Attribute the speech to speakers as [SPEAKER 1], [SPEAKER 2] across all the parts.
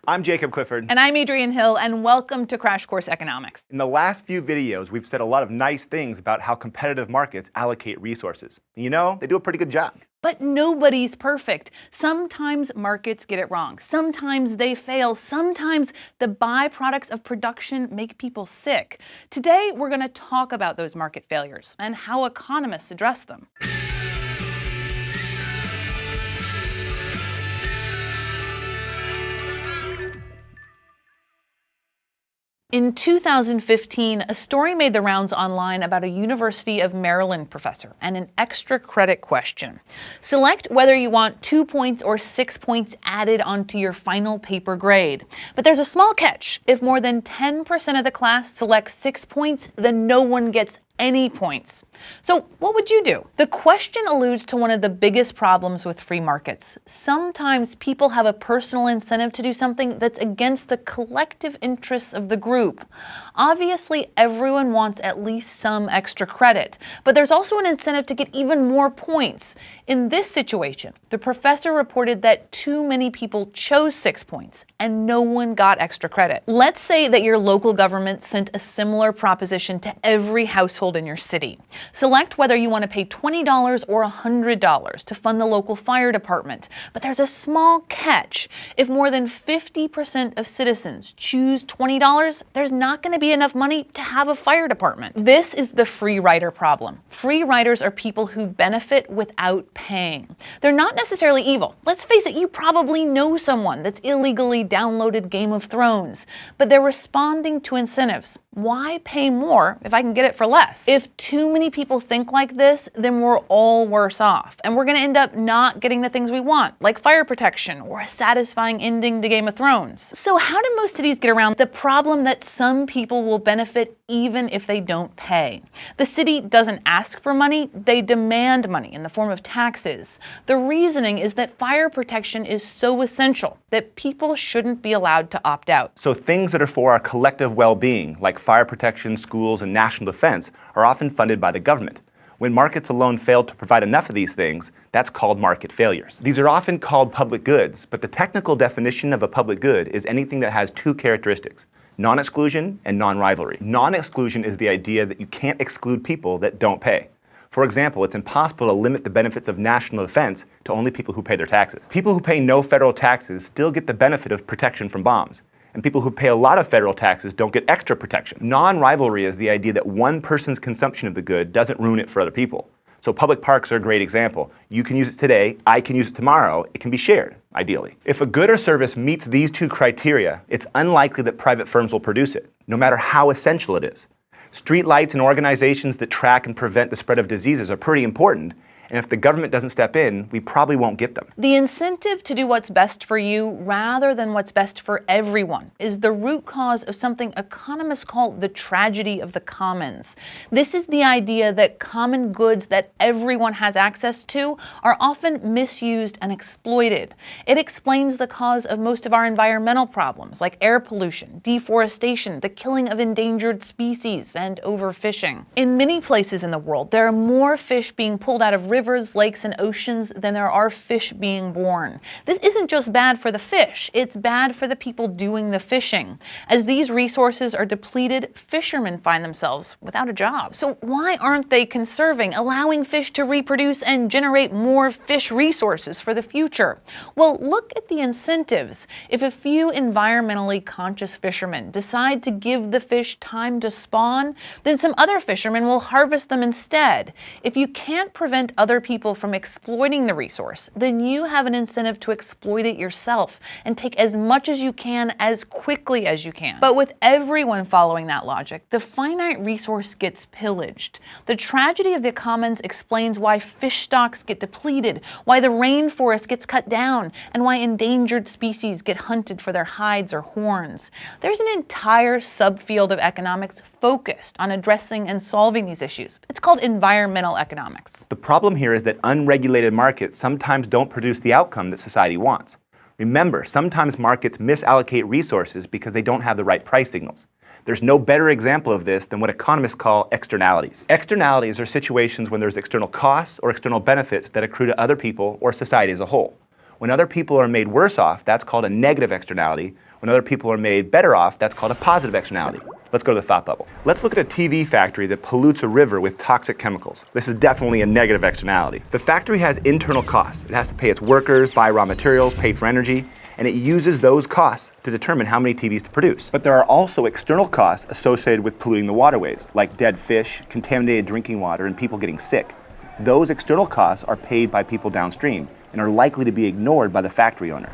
[SPEAKER 1] I'm Jacob Clifford.
[SPEAKER 2] And I'm Adrienne Hill, and welcome to Crash Course Economics.
[SPEAKER 1] In the last few videos, we've said a lot of nice things about how competitive markets allocate resources. You know, they do a pretty good job.
[SPEAKER 2] But nobody's perfect. Sometimes markets get it wrong. Sometimes they fail. Sometimes the byproducts of production make people sick. Today, we're going to talk about those market failures and how economists address them. In 2015, a story made the rounds online about a University of Maryland professor and an extra credit question. Select whether you want 2 points or 6 points added onto your final paper grade. But there's a small catch. If more than 10% of the class selects 6 points, then no one gets any points. So what would you do? The question alludes to one of the biggest problems with free markets. Sometimes people have a personal incentive to do something that's against the collective interests of the group. Obviously, everyone wants at least some extra credit, but there's also an incentive to get even more points. In this situation, the professor reported that too many people chose 6 points and no one got extra credit. Let's say that your local government sent a similar proposition to every household in your city. Select whether you want to pay $20 or $100 to fund the local fire department. But there's a small catch. If more than 50% of citizens choose $20, there's not going to be enough money to have a fire department. This is the free rider problem. Free riders are people who benefit without paying. They're not necessarily evil. Let's face it, you probably know someone that's illegally downloaded Game of Thrones, but they're responding to incentives. Why pay more if I can get it for less? If too many people think like this, then we're all worse off, and we're going to end up not getting the things we want, like fire protection or a satisfying ending to Game of Thrones. So how do most cities get around the problem that some people will benefit even if they don't pay? The city doesn't ask for money, they demand money in the form of taxes. The reasoning is that fire protection is so essential that people shouldn't be allowed to opt out.
[SPEAKER 1] So things that are for our collective well-being, like fire protection, schools, and national defense, are often funded by the government. When markets alone fail to provide enough of these things, that's called market failures. These are often called public goods, but the technical definition of a public good is anything that has two characteristics: non-exclusion and non-rivalry. Non-exclusion is the idea that you can't exclude people that don't pay. For example, it's impossible to limit the benefits of national defense to only people who pay their taxes. People who pay no federal taxes still get the benefit of protection from bombs. And people who pay a lot of federal taxes don't get extra protection. Non-rivalry is the idea that one person's consumption of the good doesn't ruin it for other people. So public parks are a great example. You can use it today, I can use it tomorrow, it can be shared, ideally. If a good or service meets these two criteria, it's unlikely that private firms will produce it, no matter how essential it is. Street lights and organizations that track and prevent the spread of diseases are pretty important, and if the government doesn't step in, we probably won't get them.
[SPEAKER 2] The incentive to do what's best for you rather than what's best for everyone is the root cause of something economists call the tragedy of the commons. This is the idea that common goods that everyone has access to are often misused and exploited. It explains the cause of most of our environmental problems, like air pollution, deforestation, the killing of endangered species, and overfishing. In many places in the world, there are more fish being pulled out of rivers, lakes, and oceans than there are fish being born. This isn't just bad for the fish, it's bad for the people doing the fishing. As these resources are depleted, fishermen find themselves without a job. So why aren't they conserving, allowing fish to reproduce and generate more fish resources for the future? Well, look at the incentives. If a few environmentally conscious fishermen decide to give the fish time to spawn, then some other fishermen will harvest them instead. If you can't prevent other people from exploiting the resource, then you have an incentive to exploit it yourself and take as much as you can as quickly as you can. But with everyone following that logic, the finite resource gets pillaged. The tragedy of the commons explains why fish stocks get depleted, why the rainforest gets cut down, and why endangered species get hunted for their hides or horns. There's an entire subfield of economics focused on addressing and solving these issues. It's called environmental economics.
[SPEAKER 1] The problem here is that unregulated markets sometimes don't produce the outcome that society wants. Remember, sometimes markets misallocate resources because they don't have the right price signals. There's no better example of this than what economists call externalities. Externalities are situations when there's external costs or external benefits that accrue to other people or society as a whole. When other people are made worse off, that's called a negative externality. When other people are made better off, that's called a positive externality. Let's go to the thought bubble. Let's look at a TV factory that pollutes a river with toxic chemicals. This is definitely a negative externality. The factory has internal costs. It has to pay its workers, buy raw materials, pay for energy, and it uses those costs to determine how many TVs to produce. But there are also external costs associated with polluting the waterways, like dead fish, contaminated drinking water, and people getting sick. Those external costs are paid by people downstream and are likely to be ignored by the factory owner.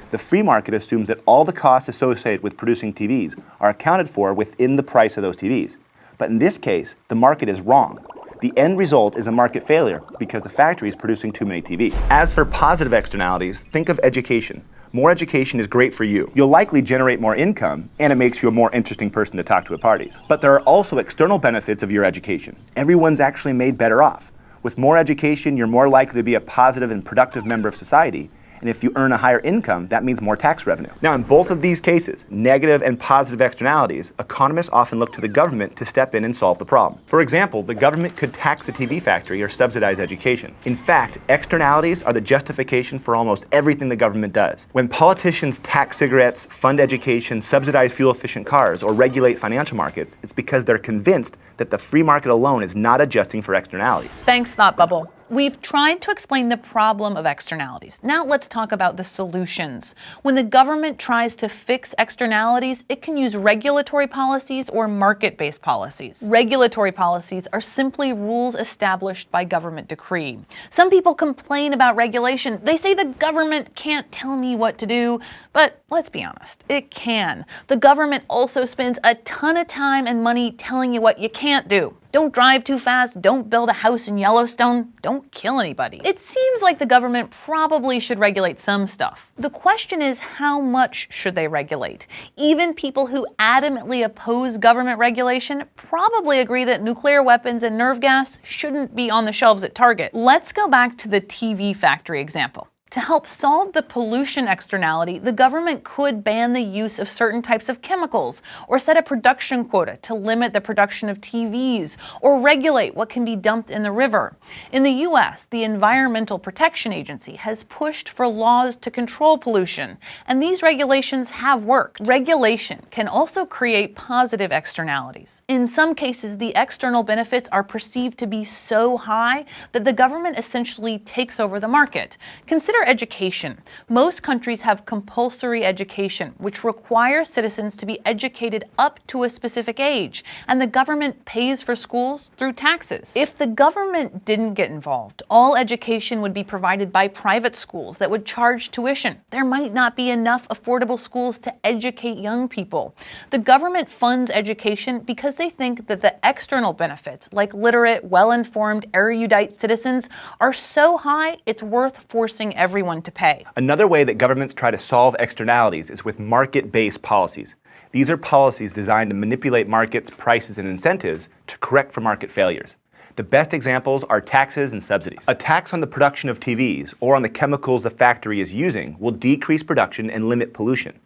[SPEAKER 1] The free market assumes that all the costs associated with producing TVs are accounted for within the price of those TVs. But in this case, the market is wrong. The end result is a market failure because the factory is producing too many TVs. As for positive externalities, think of education. More education is great for you. You'll likely generate more income, and it makes you a more interesting person to talk to at parties. But there are also external benefits of your education. Everyone's actually made better off. With more education, you're more likely to be a positive and productive member of society. And if you earn a higher income, that means more tax revenue. Now, in both of these cases, negative and positive externalities, economists often look to the government to step in and solve the problem. For example, the government could tax a TV factory or subsidize education. In fact, externalities are the justification for almost everything the government does. When politicians tax cigarettes, fund education, subsidize fuel-efficient cars, or regulate financial markets, it's because they're convinced that the free market alone is not adjusting for externalities.
[SPEAKER 2] Thanks, Thought Bubble. We've tried to explain the problem of externalities. Now let's talk about the solutions. When the government tries to fix externalities, it can use regulatory policies or market-based policies. Regulatory policies are simply rules established by government decree. Some people complain about regulation. They say the government can't tell me what to do, but let's be honest, it can. The government also spends a ton of time and money telling you what you can't do. Don't drive too fast, don't build a house in Yellowstone, don't kill anybody. It seems like the government probably should regulate some stuff. The question is, how much should they regulate? Even people who adamantly oppose government regulation probably agree that nuclear weapons and nerve gas shouldn't be on the shelves at Target. Let's go back to the TV factory example. To help solve the pollution externality, the government could ban the use of certain types of chemicals, or set a production quota to limit the production of TVs, or regulate what can be dumped in the river. In the US, the Environmental Protection Agency has pushed for laws to control pollution, and these regulations have worked. Regulation can also create positive externalities. In some cases, the external benefits are perceived to be so high that the government essentially takes over the market. Consider education. Most countries have compulsory education, which requires citizens to be educated up to a specific age, and the government pays for schools through taxes. If the government didn't get involved, all education would be provided by private schools that would charge tuition. There might not be enough affordable schools to educate young people. The government funds education because they think that the external benefits, like literate, well-informed, erudite citizens, are so high it's worth forcing everyone to pay.
[SPEAKER 1] Another way that governments try to solve externalities is with market-based policies. These are policies designed to manipulate markets, prices, and incentives to correct for market failures. The best examples are taxes and subsidies. A tax on the production of TVs or on the chemicals the factory is using will decrease production and limit pollution.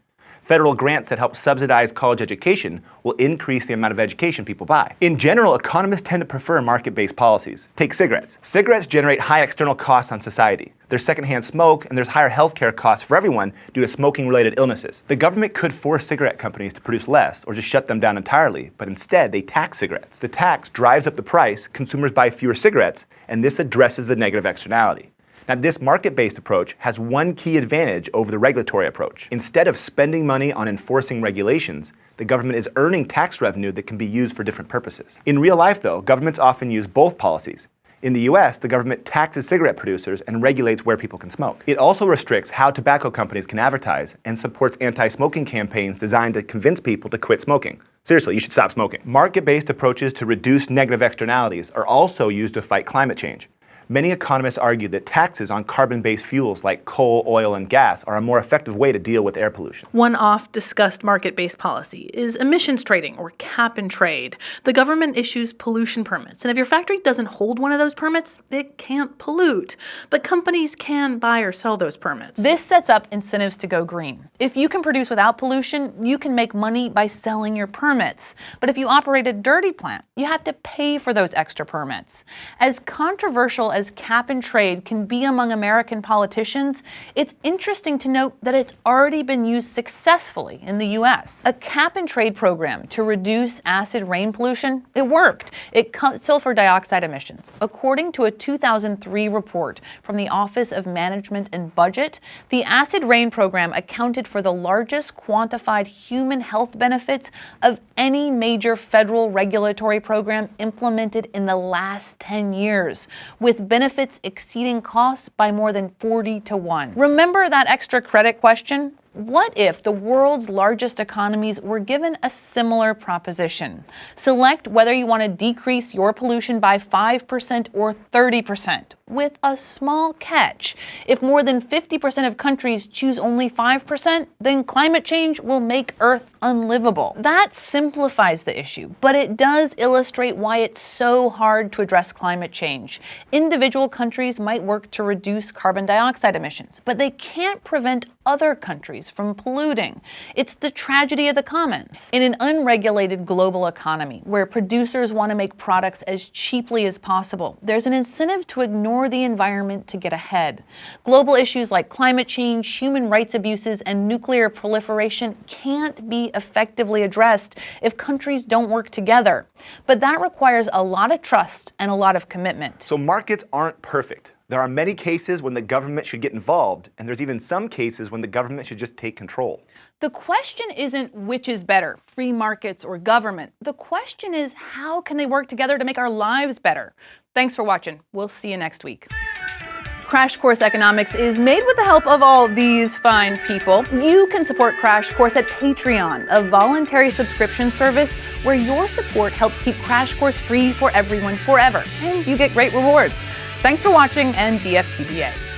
[SPEAKER 1] Federal grants that help subsidize college education will increase the amount of education people buy. In general, economists tend to prefer market-based policies. Take cigarettes. Cigarettes generate high external costs on society. There's secondhand smoke, and there's higher healthcare costs for everyone due to smoking-related illnesses. The government could force cigarette companies to produce less or just shut them down entirely, but instead they tax cigarettes. The tax drives up the price, consumers buy fewer cigarettes, and this addresses the negative externality. Now, this market-based approach has one key advantage over the regulatory approach. Instead of spending money on enforcing regulations, the government is earning tax revenue that can be used for different purposes. In real life, though, governments often use both policies. In the US, the government taxes cigarette producers and regulates where people can smoke. It also restricts how tobacco companies can advertise and supports anti-smoking campaigns designed to convince people to quit smoking. Seriously, you should stop smoking. Market-based approaches to reduce negative externalities are also used to fight climate change. Many economists argue that taxes on carbon-based fuels like coal, oil, and gas are a more effective way to deal with air pollution.
[SPEAKER 3] One oft-discussed market-based policy is emissions trading, or cap and trade. The government issues pollution permits, and if your factory doesn't hold one of those permits, it can't pollute. But companies can buy or sell those permits.
[SPEAKER 2] This sets up incentives to go green. If you can produce without pollution, you can make money by selling your permits. But if you operate a dirty plant, you have to pay for those extra permits. As controversial as cap and trade can be among American politicians, it's interesting to note that it's already been used successfully in the US. A cap and trade program to reduce acid rain pollution, it worked. It cut sulfur dioxide emissions. According to a 2003 report from the Office of Management and Budget, the acid rain program accounted for the largest quantified human health benefits of any major federal regulatory program implemented in the last 10 years, with benefits exceeding costs by more than 40 to 1. Remember that extra credit question? What if the world's largest economies were given a similar proposition? Select whether you want to decrease your pollution by 5% or 30%, with a small catch. If more than 50% of countries choose only 5%, then climate change will make Earth unlivable. That simplifies the issue, but it does illustrate why it's so hard to address climate change. Individual countries might work to reduce carbon dioxide emissions, but they can't prevent other countries from polluting. It's the tragedy of the commons. In an unregulated global economy where producers want to make products as cheaply as possible, there's an incentive to ignore the environment to get ahead. Global issues like climate change, human rights abuses, and nuclear proliferation can't be effectively addressed if countries don't work together. But that requires a lot of trust and a lot of commitment.
[SPEAKER 1] So markets aren't perfect. There are many cases when the government should get involved, and there's even some cases when the government should just take control.
[SPEAKER 2] The question isn't which is better, free markets or government. The question is how can they work together to make our lives better? Thanks for watching. We'll see you next week. Crash Course Economics is made with the help of all these fine people. You can support Crash Course at Patreon, a voluntary subscription service where your support helps keep Crash Course free for everyone forever, and you get great rewards. Thanks for watching, and DFTBA.